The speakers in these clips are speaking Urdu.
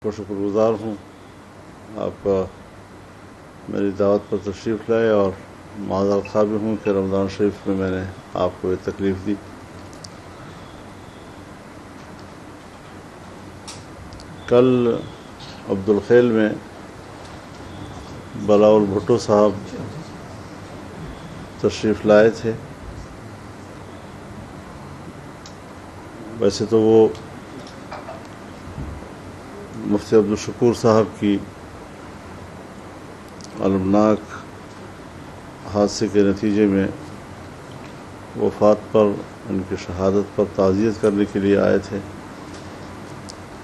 کو شکر گزار ہوں آپ میری دعوت پر تشریف لائے، اور معذرت خواہ بھی ہوں کہ رمضان شریف میں میں نے آپ کو یہ تکلیف دی۔ کل عبدالخیل میں بلاول بھٹو صاحب تشریف لائے تھے۔ ویسے تو وہ مفتی عبدالشکور صاحب کی المناک حادثے کے نتیجے میں وفات پر، ان کی شہادت پر تعزیت کرنے کے لیے آئے تھے،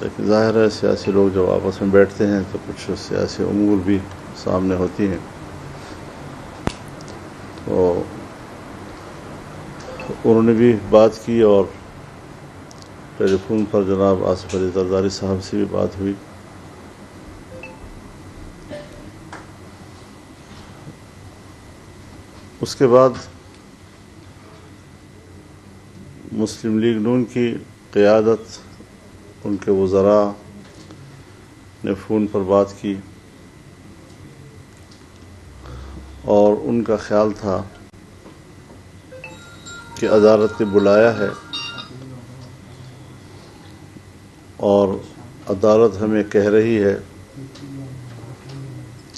لیکن ظاہر ہے سیاسی لوگ جب آپس میں بیٹھتے ہیں تو کچھ سیاسی امور بھی سامنے ہوتی ہیں، تو انہوں نے بھی بات کی، اور ٹیلی فون پر جناب آصف علی زرداری صاحب سے بھی بات ہوئی۔ اس کے بعد مسلم لیگ نون کی قیادت، ان کے وزراء نے فون پر بات کی، اور ان کا خیال تھا کہ عدالت نے بلایا ہے اور عدالت ہمیں کہہ رہی ہے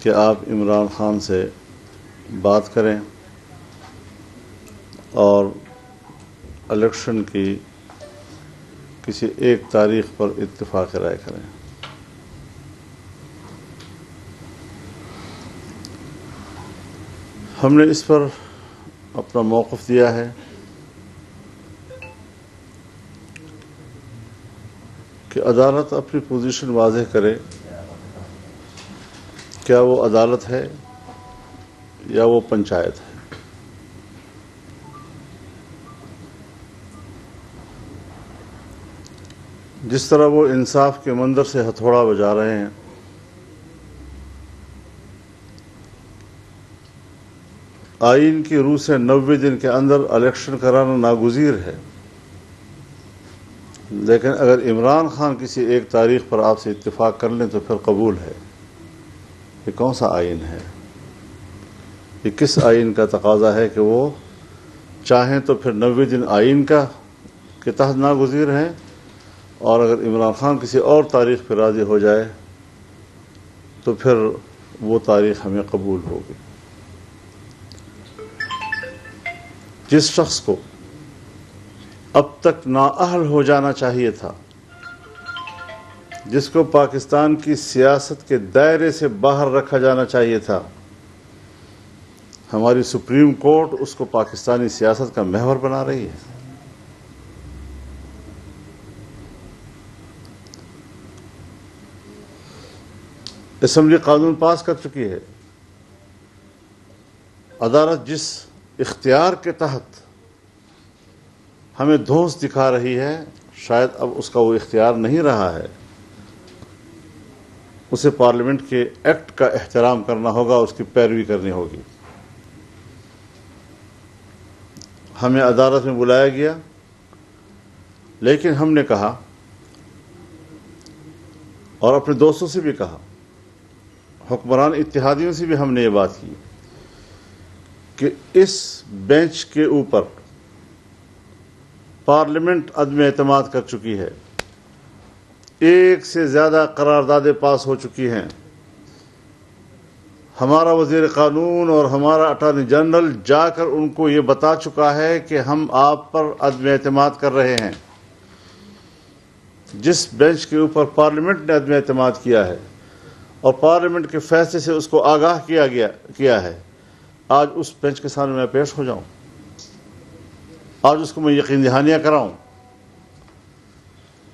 کہ آپ عمران خان سے بات کریں اور الیکشن کی کسی ایک تاریخ پر اتفاق رائے کریں۔ ہم نے اس پر اپنا موقف دیا ہے کہ عدالت اپنی پوزیشن واضح کرے، کیا وہ عدالت ہے یا وہ پنچایت ہے۔ جس طرح وہ انصاف کے منظر سے ہتھوڑا بجا رہے ہیں، آئین کی روح سے 90 دن کے اندر الیکشن کرانا ناگزیر ہے، لیکن اگر عمران خان کسی ایک تاریخ پر آپ سے اتفاق کر لیں تو پھر قبول ہے۔ یہ کون سا آئین ہے؟ یہ کس آئین کا تقاضا ہے کہ وہ چاہیں تو پھر 90 دن آئین کے تحت ناگزیر ہیں، اور اگر عمران خان کسی اور تاریخ پر راضی ہو جائے تو پھر وہ تاریخ ہمیں قبول ہوگی۔ جس شخص کو اب تک نااہل ہو جانا چاہیے تھا، جس کو پاکستان کی سیاست کے دائرے سے باہر رکھا جانا چاہیے تھا، ہماری سپریم کورٹ اس کو پاکستانی سیاست کا محور بنا رہی ہے۔ اسمبلی قانون پاس کر چکی ہے، عدالت جس اختیار کے تحت ہمیں دھونس دکھا رہی ہے، شاید اب اس کا وہ اختیار نہیں رہا ہے۔ اسے پارلیمنٹ کے ایکٹ کا احترام کرنا ہوگا، اس کی پیروی کرنی ہوگی۔ ہمیں عدالت میں بلایا گیا، لیکن ہم نے کہا اور اپنے دوستوں سے بھی کہا، حکمران اتحادیوں سے بھی ہم نے یہ بات کی کہ اس بینچ کے اوپر پارلیمنٹ عدم اعتماد کر چکی ہے، ایک سے زیادہ قراردادیں پاس ہو چکی ہیں، ہمارا وزیر قانون اور ہمارا اٹارنی جنرل جا کر ان کو یہ بتا چکا ہے کہ ہم آپ پر عدم اعتماد کر رہے ہیں۔ جس بینچ کے اوپر پارلیمنٹ نے عدم اعتماد کیا ہے اور پارلیمنٹ کے فیصلے سے اس کو آگاہ کیا ہے، آج اس بینچ کے سامنے میں پیش ہو جاؤں، آج اس کو میں یقین دہانیاں کراؤں؟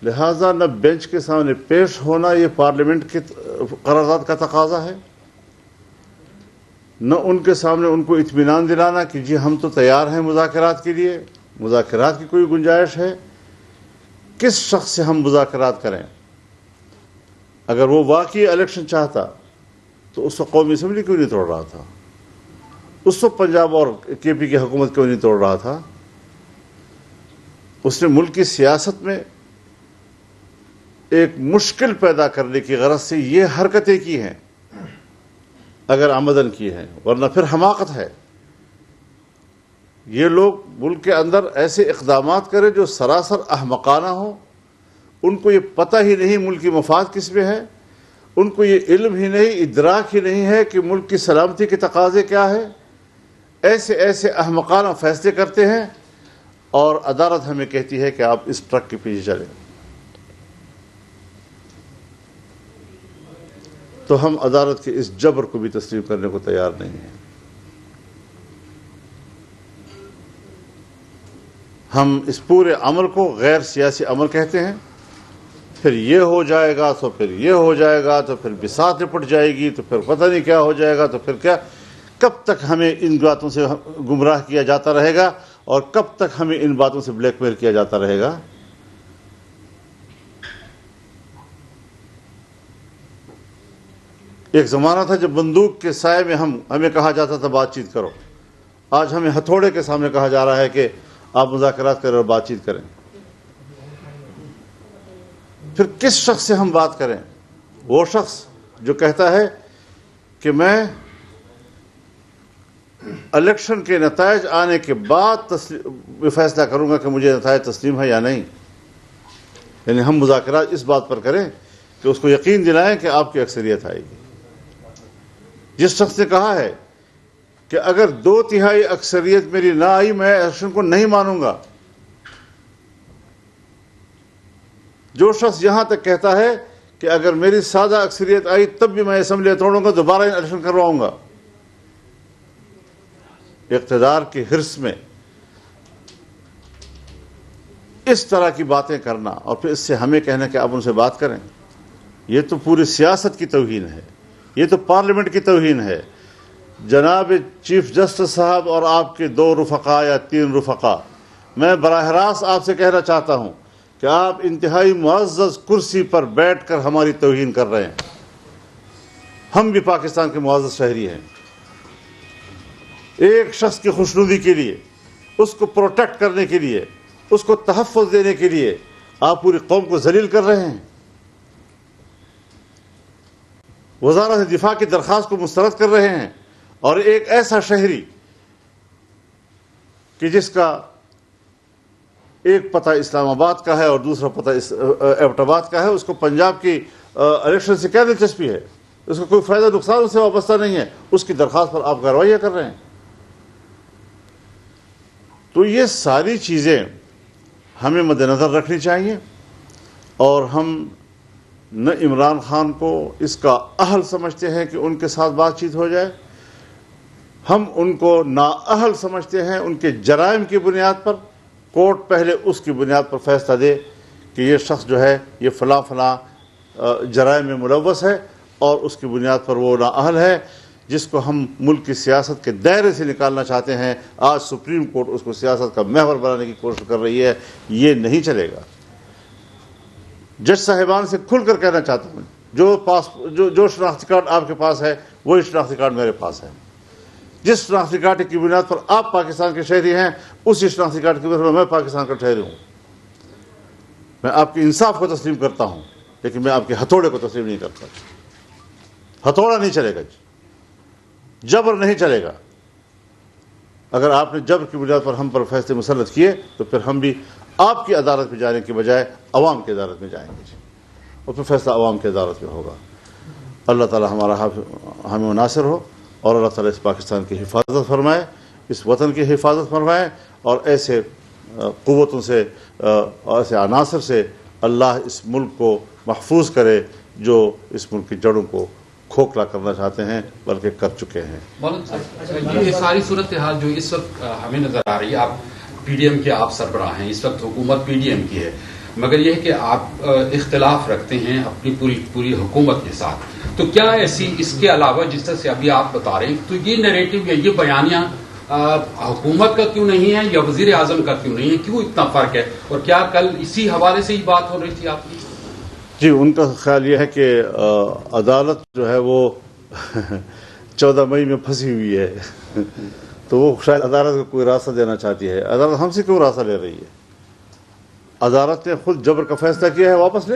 لہٰذا نہ بینچ کے سامنے پیش ہونا یہ پارلیمنٹ کی قرارداد کا تقاضا ہے، نہ ان کے سامنے ان کو اطمینان دلانا کہ جی ہم تو تیار ہیں مذاکرات کے لیے، مذاکرات کی کوئی گنجائش ہے۔ کس شخص سے ہم مذاکرات کریں؟ اگر وہ واقعی الیکشن چاہتا تو اس وقت قومی اسمبلی کیوں نہیں توڑ رہا تھا؟ اس وقت پنجاب اور کے پی کی حکومت کیوں نہیں توڑ رہا تھا؟ اس نے ملک کی سیاست میں ایک مشکل پیدا کرنے کی غرض سے یہ حرکتیں کی ہیں اگر آمدن کی ہیں، ورنہ پھر حماقت ہے۔ یہ لوگ ملک کے اندر ایسے اقدامات کریں جو سراسر احمقانہ ہوں، ان کو یہ پتہ ہی نہیں ملک کی مفاد کس میں ہے، ان کو یہ علم ہی نہیں، ادراک ہی نہیں ہے کہ ملک کی سلامتی کے تقاضے کیا ہے، ایسے ایسے احمقانہ فیصلے کرتے ہیں، اور عدالت ہمیں کہتی ہے کہ آپ اس ٹرک کے پیچھے چلیں۔ تو ہم عدالت کے اس جبر کو بھی تسلیم کرنے کو تیار نہیں ہیں۔ ہم اس پورے عمل کو غیر سیاسی عمل کہتے ہیں، پھر یہ ہو جائے گا تو پھر یہ ہو جائے گا تو پھر بساط نپٹ جائے گی تو پھر پتہ نہیں کیا ہو جائے گا تو پھر کیا، کب تک ہمیں ان باتوں سے گمراہ کیا جاتا رہے گا اور کب تک ہمیں ان باتوں سے بلیک میل کیا جاتا رہے گا؟ ایک زمانہ تھا جب بندوق کے سائے میں ہمیں کہا جاتا تھا بات چیت کرو، آج ہمیں ہتھوڑے کے سامنے کہا جا رہا ہے کہ آپ مذاکرات کریں اور بات چیت کریں۔ پھر کس شخص سے ہم بات کریں؟ وہ شخص جو کہتا ہے کہ میں الیکشن کے نتائج آنے کے بعد فیصلہ کروں گا کہ مجھے نتائج تسلیم ہے یا نہیں۔ یعنی ہم مذاکرات اس بات پر کریں کہ اس کو یقین دلائیں کہ آپ کی اکثریت آئے گی۔ جس شخص نے کہا ہے کہ اگر 2/3 اکثریت میری نہ آئی میں الیکشن کو نہیں مانوں گا، جو شخص یہاں تک کہتا ہے کہ اگر میری سادہ اکثریت آئی تب بھی میں اسمبلی توڑوں گا، دوبارہ الیکشن کرواؤں گا، اقتدار کی حرص میں اس طرح کی باتیں کرنا اور پھر اس سے ہمیں کہنا کہ آپ ان سے بات کریں، یہ تو پوری سیاست کی توہین ہے، یہ تو پارلیمنٹ کی توہین ہے۔ جناب چیف جسٹس صاحب اور آپ کے 2 رفقا یا 3 رفقا، میں براہ راست آپ سے کہنا چاہتا ہوں کہ آپ انتہائی معزز کرسی پر بیٹھ کر ہماری توہین کر رہے ہیں۔ ہم بھی پاکستان کے معزز شہری ہیں۔ ایک شخص کی خوشنودی کے لیے، اس کو پروٹیکٹ کرنے کے لیے، اس کو تحفظ دینے کے لیے آپ پوری قوم کو ذلیل کر رہے ہیں۔ وزارت دفاع کی درخواست کو مسترد کر رہے ہیں، اور ایک ایسا شہری کہ جس کا ایک پتہ اسلام آباد کا ہے اور دوسرا پتہ ایبٹ آباد کا ہے، اس کو پنجاب کی الیکشن سے کیا دلچسپی ہے؟ اس کو کوئی فائدہ نقصان اس سے وابستہ نہیں ہے، اس کی درخواست پر آپ کارروائیاں کر رہے ہیں۔ تو یہ ساری چیزیں ہمیں مد نظر رکھنی چاہیے، اور ہم نہ عمران خان کو اس کا اہل سمجھتے ہیں کہ ان کے ساتھ بات چیت ہو جائے، ہم ان کو نااہل سمجھتے ہیں ان کے جرائم کی بنیاد پر۔ کورٹ پہلے اس کی بنیاد پر فیصلہ دے کہ یہ شخص جو ہے یہ فلاں فلاں جرائم میں ملوث ہے، اور اس کی بنیاد پر وہ نااہل ہے، جس کو ہم ملک کی سیاست کے دائرے سے نکالنا چاہتے ہیں۔ آج سپریم کورٹ اس کو سیاست کا محور بنانے کی کوشش کر رہی ہے، یہ نہیں چلے گا۔ جج صاحبان سے کھل کر کہنا چاہتا ہوں، جو شناختی کارڈ آپ کے پاس ہے وہی شناختی کارڈ میرے پاس ہے۔ جس شناختی کارڈ کی بنیاد پر آپ پاکستان کے شہری ہیں، اسی شناختی کارڈ کی بنیاد پر میں پاکستان کا شہری ہوں۔ میں آپ کے انصاف کو تسلیم کرتا ہوں، لیکن میں آپ کے ہتھوڑے کو تسلیم نہیں کرتا۔ ہتھوڑا نہیں چلے گا، جبر نہیں چلے گا۔ اگر آپ نے جبر کی بنیاد پر ہم پر فیصلے مسلط کیے تو پھر ہم بھی آپ کی عدالت میں جانے کے بجائے عوام کی عدالت میں جائیں گے، اور پھر فیصلہ عوام کی عدالت میں ہوگا۔ اللہ تعالی ہمارا ہمیں ناصر ہو، اور اللہ تعالی اس پاکستان کی حفاظت فرمائے، اس وطن کی حفاظت فرمائے، اور ایسے قوتوں سے اور ایسے عناصر سے اللہ اس ملک کو محفوظ کرے جو اس ملک کی جڑوں کو کھوکھلا کرنا چاہتے ہیں بلکہ کر چکے ہیں۔ مولانا صاحب، یہ ساری صورتحال جو اس وقت ہمیں نظر آ رہی ہے، آپ پی ڈی ایم کے آپ سربراہ ہیں، اس وقت حکومت پی ڈی ایم کی ہے، مگر یہ ہے کہ آپ اختلاف رکھتے ہیں اپنی پوری حکومت کے ساتھ، تو کیا ایسی اس کے علاوہ جس طرح سے ابھی آپ بتا رہے ہیں، تو یہ نیریٹو یا یہ بیانیہ حکومت کا کیوں نہیں ہے یا وزیر اعظم کا کیوں نہیں ہے؟ کیوں اتنا فرق ہے؟ اور کیا کل اسی حوالے سے ہی بات ہو رہی تھی آپ کی؟ جی، ان کا خیال یہ ہے کہ عدالت جو ہے وہ 14 مئی میں پھنسی ہوئی ہے، تو وہ شاید عدالت کو کوئی راستہ دینا چاہتی ہے۔ عدالت ہم سے کیوں راستہ لے رہی ہے؟ عدالت نے خود جبر کا فیصلہ کیا ہے، واپس لے۔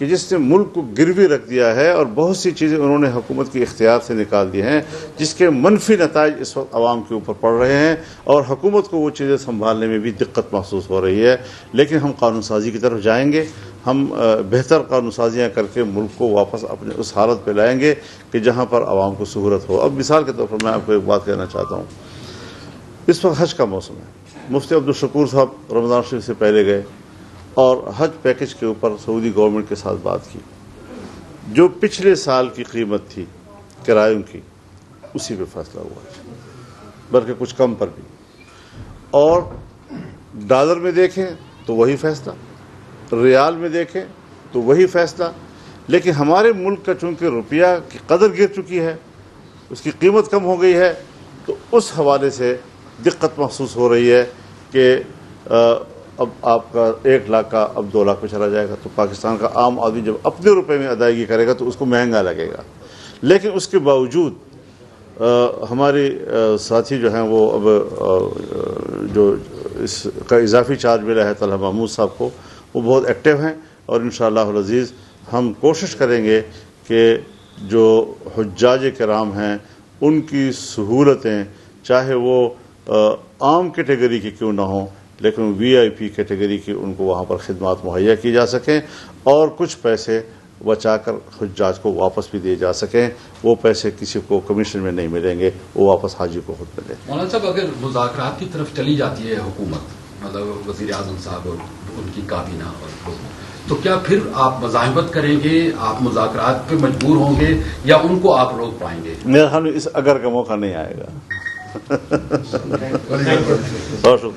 کہ جس نے ملک کو گروی رکھ دیا ہے اور بہت سی چیزیں انہوں نے حکومت کی اختیار سے نکال دی ہیں جس کے منفی نتائج اس وقت عوام کے اوپر پڑ رہے ہیں اور حکومت کو وہ چیزیں سنبھالنے میں بھی دقت محسوس ہو رہی ہے. لیکن ہم قانون سازی کی طرف جائیں گے, ہم بہتر قانون سازیاں کر کے ملک کو واپس اپنے اس حالت پہ لائیں گے کہ جہاں پر عوام کو سہولت ہو. اب مثال کے طور پر میں آپ کو ایک بات کہنا چاہتا ہوں. اس وقت حج کا موسم ہے. مفتی عبدالشکور صاحب رمضان شریف سے پہلے گئے اور حج پیکج کے اوپر سعودی گورنمنٹ کے ساتھ بات کی. جو پچھلے سال کی قیمت تھی کرایوں کی اسی پہ فیصلہ ہوا, بلکہ کچھ کم پر بھی. اور ڈالر میں دیکھیں تو وہی فیصلہ, ریال میں دیکھیں تو وہی فیصلہ. لیکن ہمارے ملک کا چونکہ روپیہ کی قدر گر چکی ہے, اس کی قیمت کم ہو گئی ہے, تو اس حوالے سے دقت محسوس ہو رہی ہے کہ اب آپ کا 1 لاکھ کا اب 2 لاکھ پہ چلا جائے گا. تو پاکستان کا عام آدمی جب اپنے روپے میں ادائیگی کرے گا تو اس کو مہنگا لگے گا. لیکن اس کے باوجود ہمارے ساتھی جو ہیں وہ اب جو اس کا اضافی چارج ملا ہے طلحہ محمود صاحب کو, وہ بہت ایکٹیو ہیں اور انشاءاللہ العزیز ہم کوشش کریں گے کہ جو حجاج کرام ہیں ان کی سہولتیں چاہے وہ عام کیٹیگری کی کیوں نہ ہوں لیکن وی آئی پی کیٹیگری کی ان کو وہاں پر خدمات مہیا کی جا سکیں اور کچھ پیسے بچا کر حجاج کو واپس بھی دیے جا سکیں. وہ پیسے کسی کو کمیشن میں نہیں ملیں گے, وہ واپس حاجی کو خود ملے. مولانا صاحب اگر مذاکرات کی طرف چلی جاتی ہے حکومت, مطلب وزیر اعظم صاحب اور ان کی کابینہ اور تو کیا پھر آپ مزاحمت کریں گے, آپ مذاکرات پہ مجبور ہوں گے یا ان کو آپ روک پائیں گے؟ میرا خیال میں اس اگر کا موقع نہیں آئے گا. بہت شکریہ.